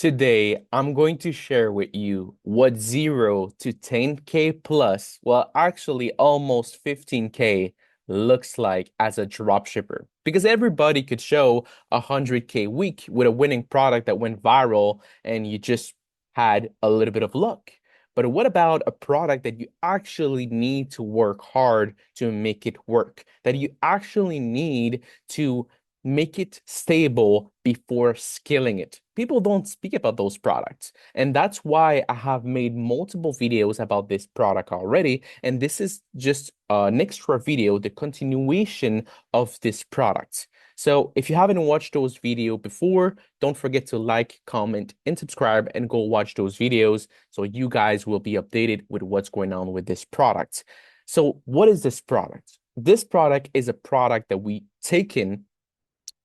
Today, I'm going to share with you what 0 to 10K plus, well, actually almost 15K looks like as a dropshipper. Because everybody could show a 100K week with a winning product that went viral and you just had a little bit of luck. But what about a product that you actually need to work hard to make it work, that you actually need to make it stable before scaling it? People don't speak about those products. And that's why I have made multiple videos about this product already. And this is just an extra video, the continuation of this product. So if you haven't watched those videos before, don't forget to like, comment, and subscribe and go watch those videos so you guys will be updated with what's going on with this product. So what is this product? This product is a product that we taken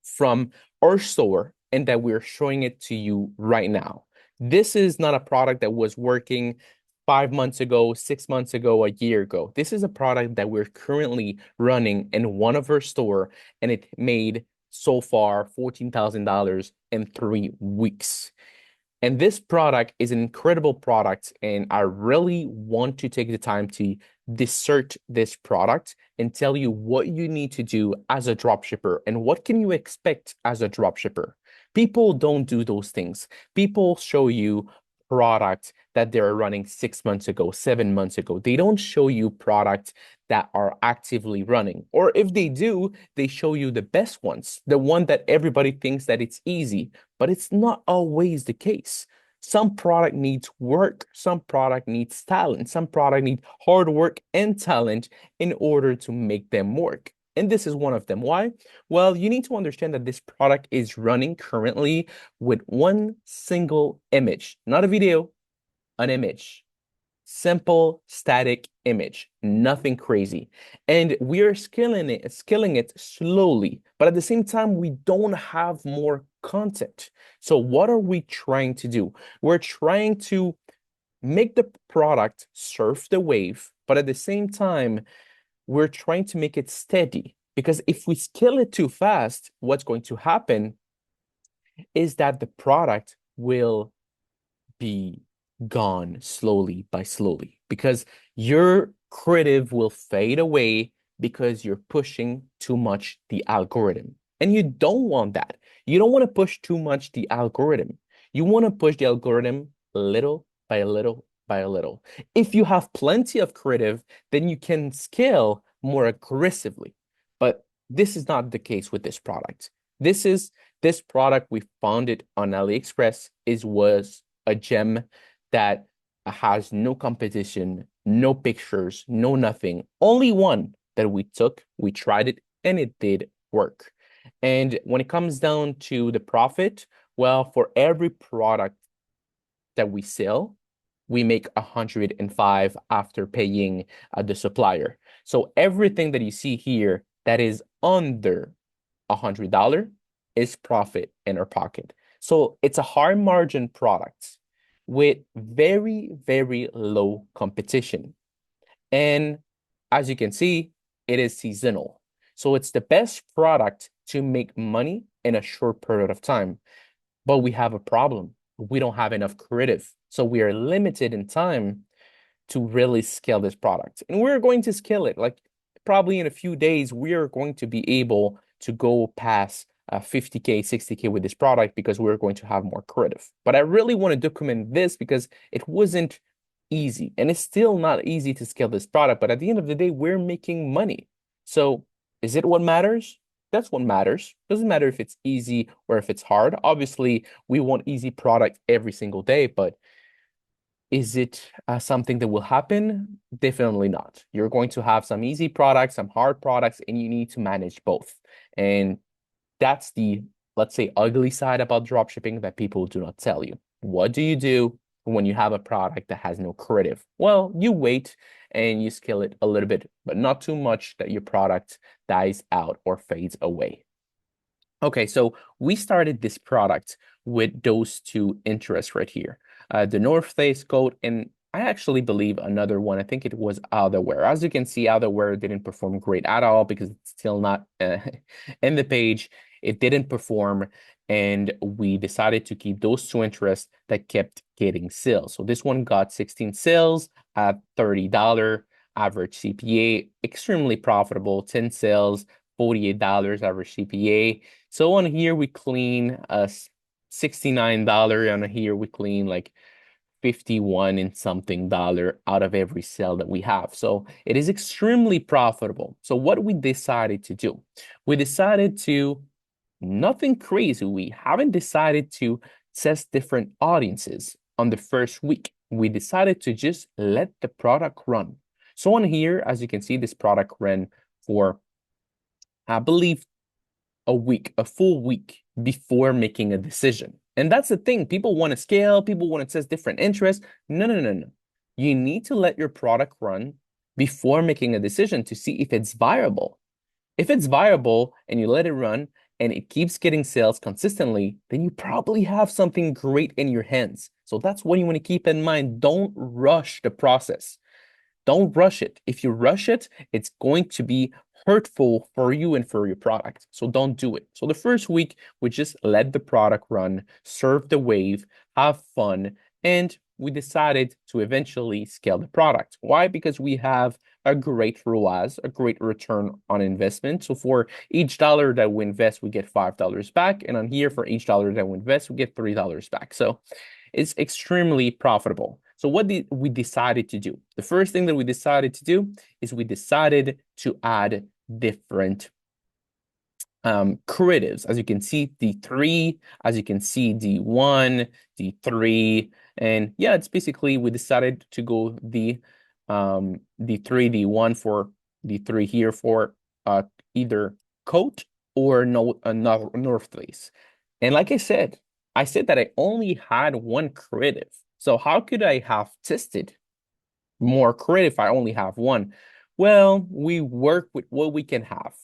from our store and that we're showing it to you right now. This is not a product that was working 5 months ago, 6 months ago, a year ago. This is a product that we're currently running in one of our store, and it made so far $14,000 in 3 weeks. And this product is an incredible product, and I really want to take the time to dissect this product and tell you what you need to do as a dropshipper and what can you expect as a dropshipper. People don't do those things. People show you products that they're running 6 months ago, 7 months ago. They don't show you products that are actively running. Or if they do, they show you the best ones, the one that everybody thinks that it's easy, but it's not always the case. Some product needs work, some product needs talent, some product need hard work and talent in order to make them work. And this is one of them. Why? Well, you need to understand that this product is running currently with one single image, not a video, an image. Simple static image, nothing crazy. And we're scaling it slowly, but at the same time, we don't have more content. So what are we trying to do? We're trying to make the product surf the wave, but at the same time, we're trying to make it steady. Because if we scale it too fast, what's going to happen is that the product will be gone slowly by slowly because your creative will fade away because you're pushing too much the algorithm. And you don't want that. You don't want to push too much the algorithm. You want to push the algorithm little by little by little. If you have plenty of creative, then you can scale more aggressively. But this is not the case with this product. This product we found it on AliExpress was a gem that has no competition, no pictures, no nothing. Only one that we took, we tried it, and it did work. And when it comes down to the profit, well, for every product that we sell, we make 105 after paying the supplier. So everything that you see here that is under $100 is profit in our pocket. So it's a high margin product with very, very low competition. And as you can see, it is seasonal. So it's the best product to make money in a short period of time. But we have a problem. We don't have enough creative. So we are limited in time to really scale this product. And we're going to scale it. Like probably in a few days, we are going to be able to go past 50K, 60K with this product because we're going to have more creative. But I really want to document this because it wasn't easy and it's still not easy to scale this product. But at the end of the day, we're making money. So is it what matters? That's what matters. Doesn't matter if it's easy or if it's hard. Obviously, we want easy product every single day, but is it something that will happen? Definitely not. You're going to have some easy products, some hard products, and you need to manage both. And that's the, let's say, ugly side about dropshipping that people do not tell you. What do you do when you have a product that has no creative? Well, you wait and you scale it a little bit, but not too much that your product dies out or fades away. Okay, so we started this product with those two interests right here. The North Face coat, and I actually believe another one. I think it was outerwear. As you can see, outerwear didn't perform great at all because it's still not in the page. it didn't perform, and we decided to keep those two interests that kept getting sales. So this one got 16 sales at $30 average CPA, extremely profitable. 10 sales, $48 average CPA. So on here we clean $69. On here we clean like 51 and something dollar out of every sale that we have. So it is extremely profitable. So what we decided to do, we decided to nothing crazy. We haven't decided to test different audiences on the first week. We decided to just let the product run. So on here, as you can see, this product ran for, I believe, a week, a full week before making a decision. And that's the thing. People want to scale, people want to test different interests. No, no, no, no. You need to let your product run before making a decision to see if it's viable. If it's viable and you let it run and it keeps getting sales consistently, then you probably have something great in your hands. So that's what you want to keep in mind. Don't rush the process. Don't rush it. If you rush it, it's going to be hurtful for you and for your product. So don't do it. So the first week, we just let the product run, surf the wave, have fun, and we decided to eventually scale the product. Why? Because we have a great ROAS, a great return on investment. So for each dollar that we invest, we get $5 back. And on here, for each dollar that we invest, we get $3 back. So it's extremely profitable. So what did we decided to do? The first thing that we decided to do is we decided to add different creatives. As you can see, D3, as you can see, D1, D3, and yeah, it's basically we decided to go the D3, D1 for D3 here for either coat or no North Face. And like I said that I only had one creative. So how could I have tested more creative if I only have one? Well, we work with what we can have.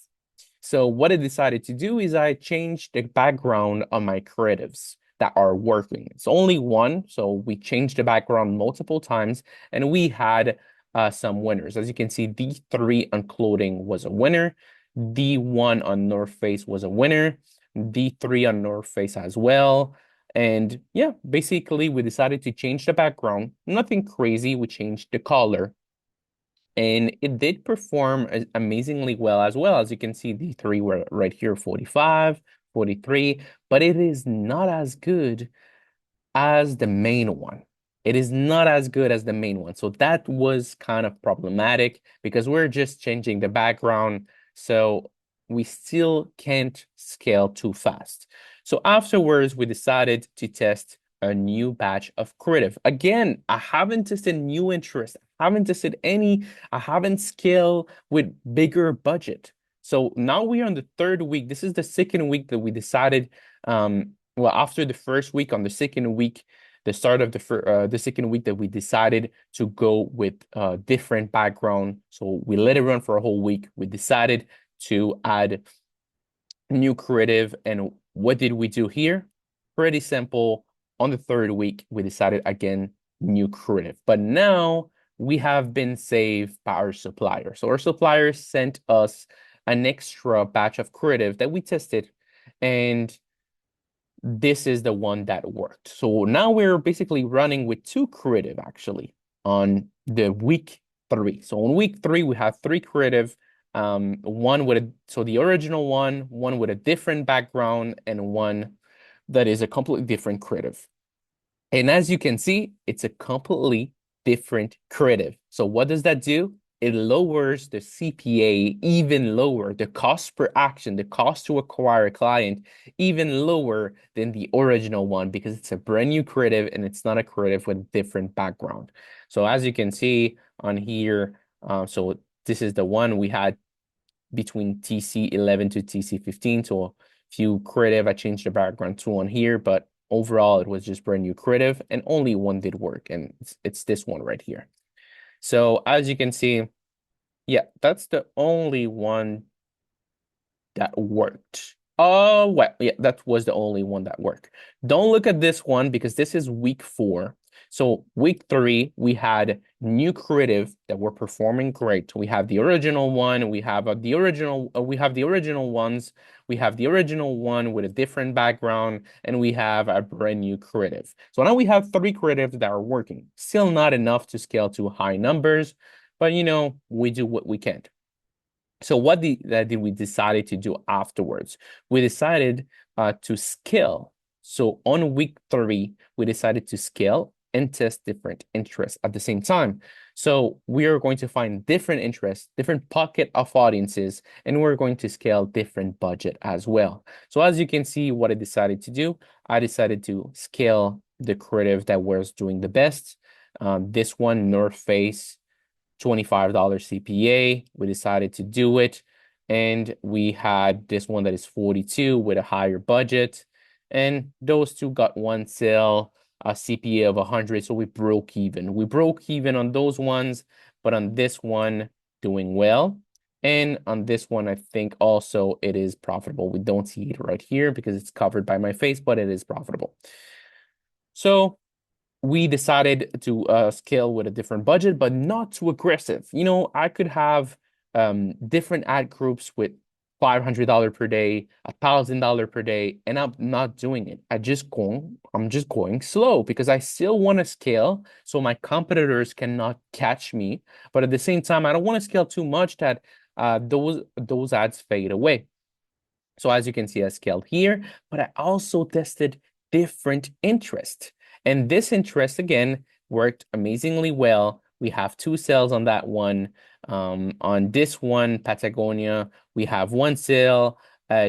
So what I decided to do is I changed the background on my creatives that are working. It's only one, so we changed the background multiple times, and we had some winners. As you can see, D3 on clothing was a winner. D1 on North Face was a winner. D3 on North Face as well. And yeah, basically we decided to change the background. Nothing crazy. We changed the color. And it did perform amazingly well as well. As you can see, D3 were right here, 45, 43, but it is not as good as the main one. It is not as good as the main one. So that was kind of problematic because we're just changing the background. So we still can't scale too fast. So afterwards, we decided to test a new batch of creative. Again, I haven't tested new interest. I haven't tested any. I haven't scaled with bigger budget. So now we are on the third week. This is the second week that we decided. Well, after the first week, on the second week, the start of the second week, that we decided to go with a different background. So we let it run for a whole week. We decided to add new creative. And what did we do here? Pretty simple. On the third week, we decided again, new creative. But now we have been saved by our supplier. So our supplier sent us an extra batch of creative that we tested, and this is the one that worked. So now we're basically running with two creative actually on the week 3. So on week 3, we have 3 creative, one with the original one with a different background, and one that is a completely different creative. And as you can see, it's a completely different creative. So what does that do? It lowers the CPA even lower, the cost per action, the cost to acquire a client even lower than the original one, because it's a brand new creative and it's not a creative with a different background. So as you can see on here, so this is the one we had between TC11 to TC15. So a few creative, I changed the background to on here, but overall it was just brand new creative and only one did work, and it's this one right here. So as you can see, yeah, that's the only one that worked. Oh, well, yeah, that was the only one that worked. Don't look at this one because this is week 4. So week 3, we had new creative that were performing great. We have the original one, we have the original ones, we have the original one with a different background, and we have a brand new creative. So now we have 3 creatives that are working. Still not enough to scale to high numbers, but we do what we can. So what did we decided to do afterwards? We decided to scale. So on week 3, we decided to scale and test different interests at the same time. So we are going to find different interests, different pocket of audiences, and we're going to scale different budget as well. So as you can see, what I decided to do, I decided to scale the creative that was doing the best. This one, North Face, $25 CPA. We decided to do it. And we had this one that is 42 with a higher budget. And those two got one sale, a CPA of 100. So we broke even. We broke even on those ones, but on this one, doing well. And on this one, I think also it is profitable. We don't see it right here because it's covered by my face, but it is profitable. So we decided to scale with a different budget, but not too aggressive. I could have different ad groups with $500 per day, $1,000 per day, and I'm not doing it. I'm just going slow because I still want to scale so my competitors cannot catch me. But at the same time, I don't want to scale too much that those ads fade away. So as you can see, I scaled here, but I also tested different interest. And this interest, again, worked amazingly well. We have 2 sales on that one. On this one, Patagonia, we have 1 sale.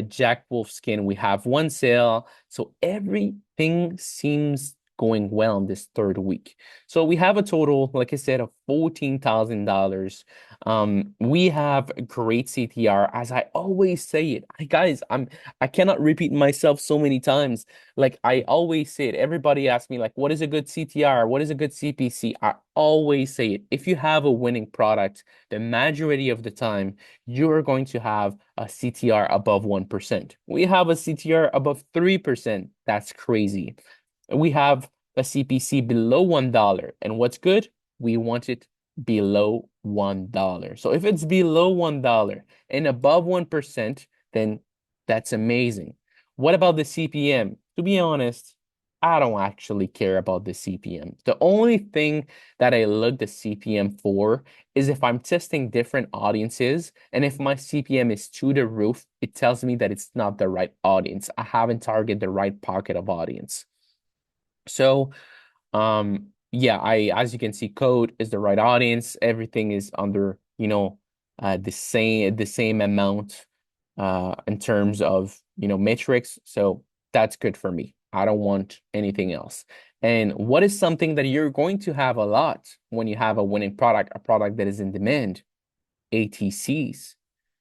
Jack Wolfskin, we have 1 sale. So everything seems going well in this 3rd week. So we have a total, like I said, of $14,000. We have great CTR, as I always say it. I cannot repeat myself so many times. Like I always say it. Everybody asks me, like, what is a good CTR? What is a good CPC? I always say it. If you have a winning product, the majority of the time, you're going to have a CTR above 1%. We have a CTR above 3%. That's crazy. We have a CPC below $1. And what's good? We want it below $1. So if it's below $1 and above 1%, then that's amazing. What about the CPM? To be honest, I don't actually care about the CPM. The only thing that I look the CPM for is if I'm testing different audiences, and if my CPM is to the roof, it tells me that it's not the right audience. I haven't targeted the right pocket of audience. So yeah, as you can see, code is the right audience. Everything is under, the same amount in terms of, metrics. So that's good for me. I don't want anything else. And what is something that you're going to have a lot when you have a winning product, a product that is in demand? ATCs.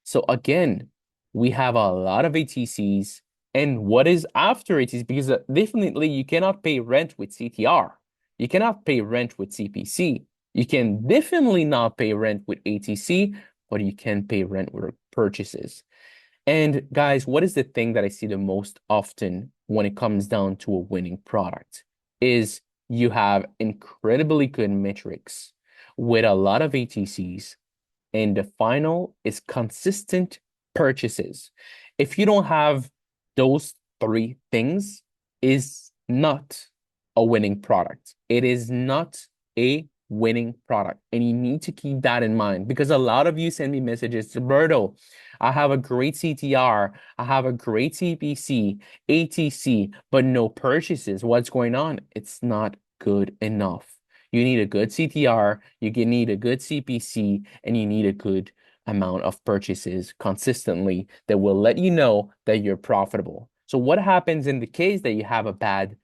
So again, we have a lot of ATCs. And what is after ATCs? Because definitely you cannot pay rent with CTR. You cannot pay rent with CPC. You can definitely not pay rent with ATC, but you can pay rent with purchases. And guys, what is the thing that I see the most often when it comes down to a winning product? Is you have incredibly good metrics with a lot of ATCs, and the final is consistent purchases. If you don't have those 3 things, is not a winning product. It is not a winning product. And you need to keep that in mind because a lot of you send me messages, Roberto, I have a great CTR, I have a great CPC, ATC, but no purchases. What's going on? It's not good enough. You need a good CTR, you need a good CPC, and you need a good amount of purchases consistently that will let you know that you're profitable. So what happens in the case that you have a bad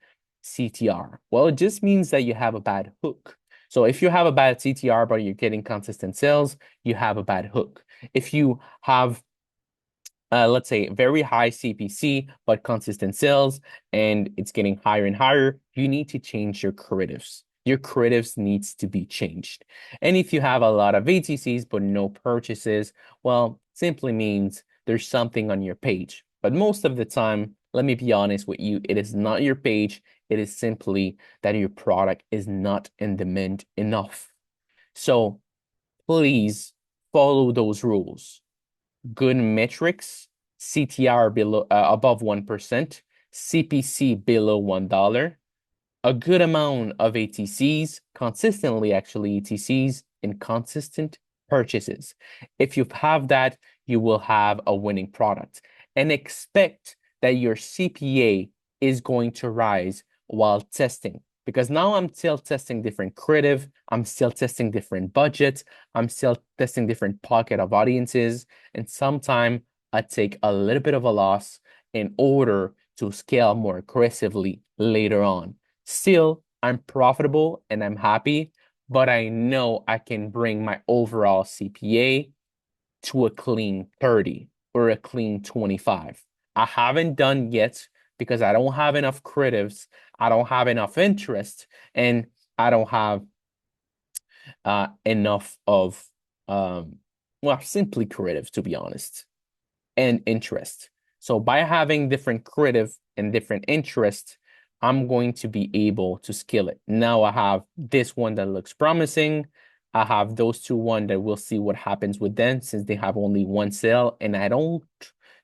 CTR? Well, it just means that you have a bad hook. So if you have a bad CTR, but you're getting consistent sales, you have a bad hook. If you have let's say very high CPC, but consistent sales, and it's getting higher and higher, you need to change your creatives. Your creatives needs to be changed. And if you have a lot of ATCs, but no purchases, well, simply means there's something on your page. But most of the time, Let me be honest with you. It is not your page. It is simply that your product is not in demand enough. So please follow those rules. Good metrics, CTR below above 1%, CPC below $1, a good amount of ATCs, consistently actually ATCs, and consistent purchases. If you have that, you will have a winning product. And expect that your CPA is going to rise while testing. Because now I'm still testing different creative, I'm still testing different budgets, I'm still testing different pocket of audiences, and sometimes I take a little bit of a loss in order to scale more aggressively later on. Still, I'm profitable and I'm happy, but I know I can bring my overall CPA to a clean 30 or a clean 25. I haven't done yet because I don't have enough creatives, I don't have enough interest, and I don't have enough of well, simply creatives, to be honest, and interest. So by having different creative and different interest, I'm going to be able to scale it. Now I have this one that looks promising. I have those two one that we'll see what happens with them since they have only one sale, and I don't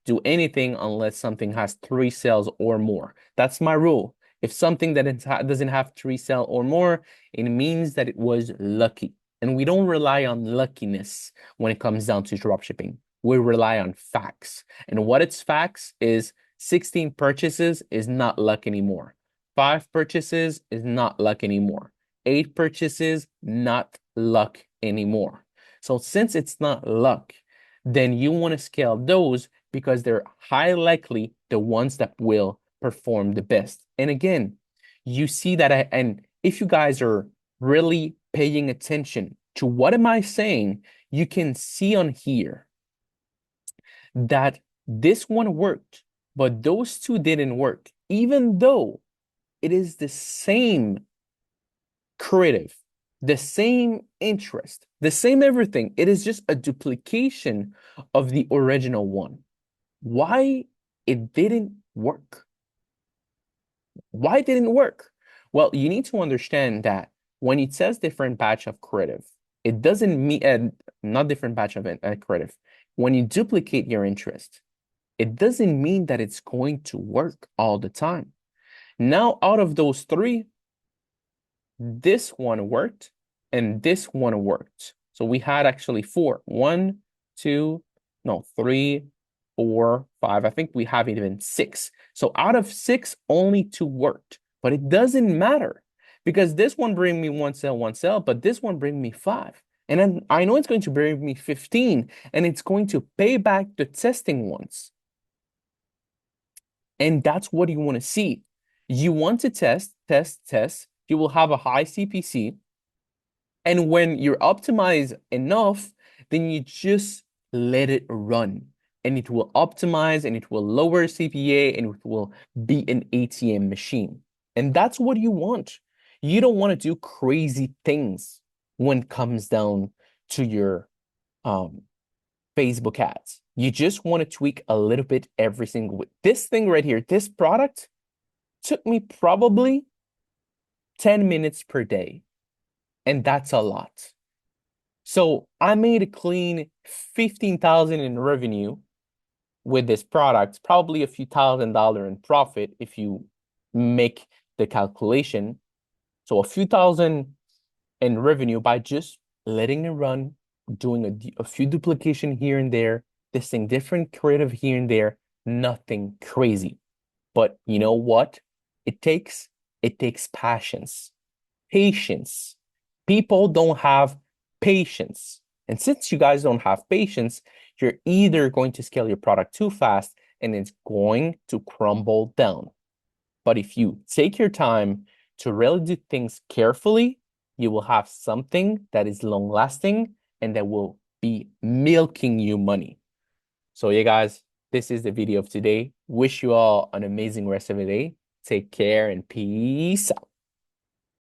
do anything unless something has 3 sales or more. That's my rule. If something that doesn't have 3 sales or more, it means that it was lucky. And we don't rely on luckiness when it comes down to dropshipping. We rely on facts. And what it's facts is 16 purchases is not luck anymore. 5 purchases is not luck anymore. 8 purchases, not luck anymore. So since it's not luck, then you want to scale those because they're high likely the ones that will perform the best. And again, you see that and if you guys are really paying attention to what am I saying, you can see on here that this one worked, but those two didn't work, even though it is the same creative, the same interest, the same everything. It is just a duplication of the original one. Why it didn't work? Why it didn't work? Well, you need to understand that when it says different batch of creative, it doesn't mean not different batch of creative. When you duplicate your interest, it doesn't mean that it's going to work all the time. Now, out of those 3, this one worked and this one worked. So we had actually 4. 1, 2, no, 3, 4, 5. I think we have even 6. So out of 6, only 2 worked. But it doesn't matter because this one bring me 1 sale, but this one bring me 5. And then I know it's going to bring me 15, and it's going to pay back the testing ones. And that's what you want to see. You want to test. You will have a high CPC. And when you're optimized enough, then you just let it run. And it will optimize and it will lower CPA and it will be an ATM machine. And that's what you want. You don't want to do crazy things when it comes down to your Facebook ads. You just want to tweak a little bit every single week. This thing right here, this product took me probably 10 minutes per day. And that's a lot. So I made a clean 15,000 in revenue with this product, probably a few $1,000 in profit if you make the calculation. So a few thousand in revenue by just letting it run, doing a few duplication here and there, testing different creative here and there, nothing crazy. But you know what? It takes patience. Patience. People don't have patience. And since you guys don't have patience, you're either going to scale your product too fast and it's going to crumble down. But if you take your time to really do things carefully, you will have something that is long lasting and that will be milking you money. So yeah, guys, this is the video of today. Wish you all an amazing rest of the day. Take care and peace out.